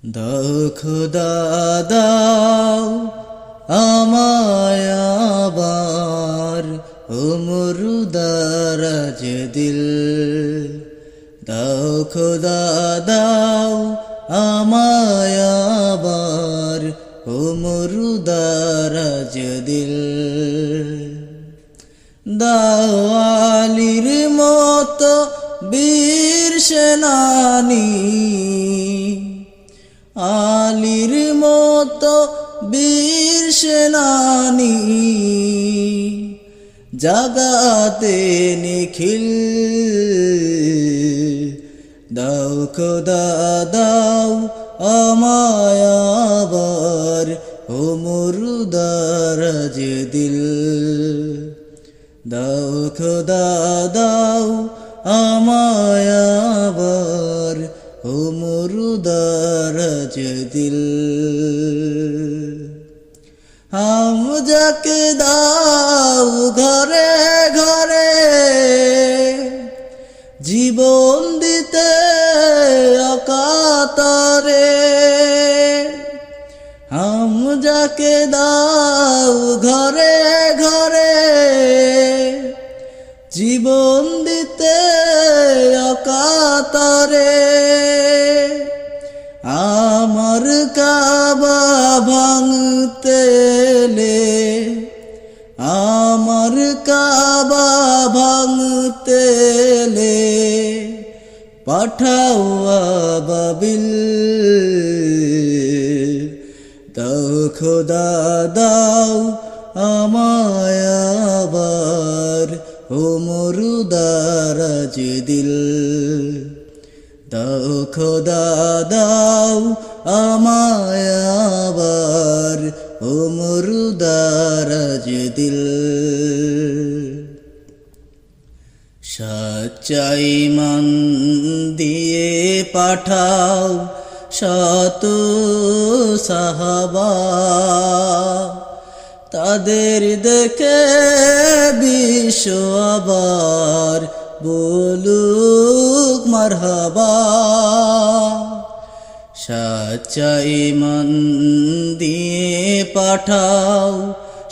দাও খোদা দাও আমায় আবার ও মুর্দারাজ দিল। দাও খোদা দাও আমায় আবার ও মুর্দারাজ দিল। দাও আলীর মতো বীর সেনানী, আলীর মতো বীর সেনানী, জাগাতে নিখিল। দাও খোদা দাও আমায় আবার ও মুর্দারাজ দিল। দাও খোদা দাও আমায় আবার ও মুর্দারাজ দিল। হাম যাকে দাও ঘরে ঘরে জীবন দিতে অকাতরে। হাম যাকে দাও ঘরে ঘরে জীবন দিতে অকাতরে। আমার কাবা ভাঙতে এলে, আমার কাবা ভাঙতে এলে পাঠাও আবাবিল। দাও খোদা দাও আমায় আবার ও মুর্দারাজ দিল। দাও খোদা দাও আমায় আবার ও মুর্দারাজ দিল। সচ্চাই মন দিয়ে পাঠাও শত সাহাবা, তাদের দেখে বিশ্ব আবার বলুক মারহাবা। সচ্চাই মন দিয়ে পাঠাও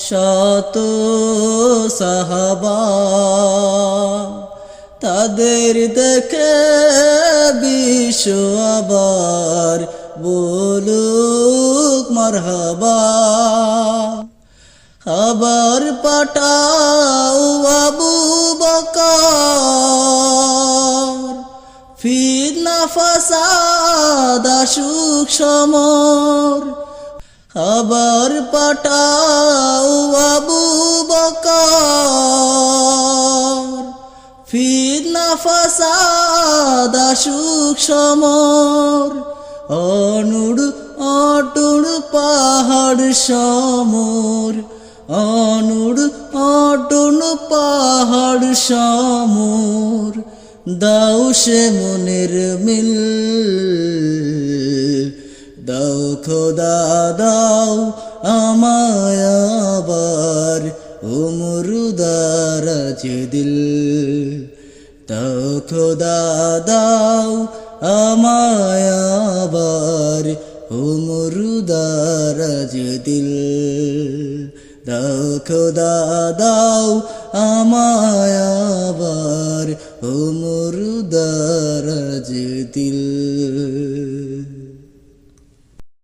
শত সাহাবা, তাদের দেখে বিশ্ব আবার বলুক মারহাবা। খবর পাঠাও আবু বকর, ফিতনা ফাসাদ আসুক সমর। খবর পাঠাও আবু বকর, ফিতনা ফাসাদ আসুক সমর। অনুড় অটুড় পাহাড় সমর, অনুড় অটুড় পাহাড় সমর। দাও সে মনের মিল। দাও খোদা দাও আমায় আবার ও মুর্দারাজ দিল। দাও খোদা দাও আমায় আবার ও মুর্দারাজ দিল। দাও খোদা দাও আমায় আবার ও মুর্দারাজ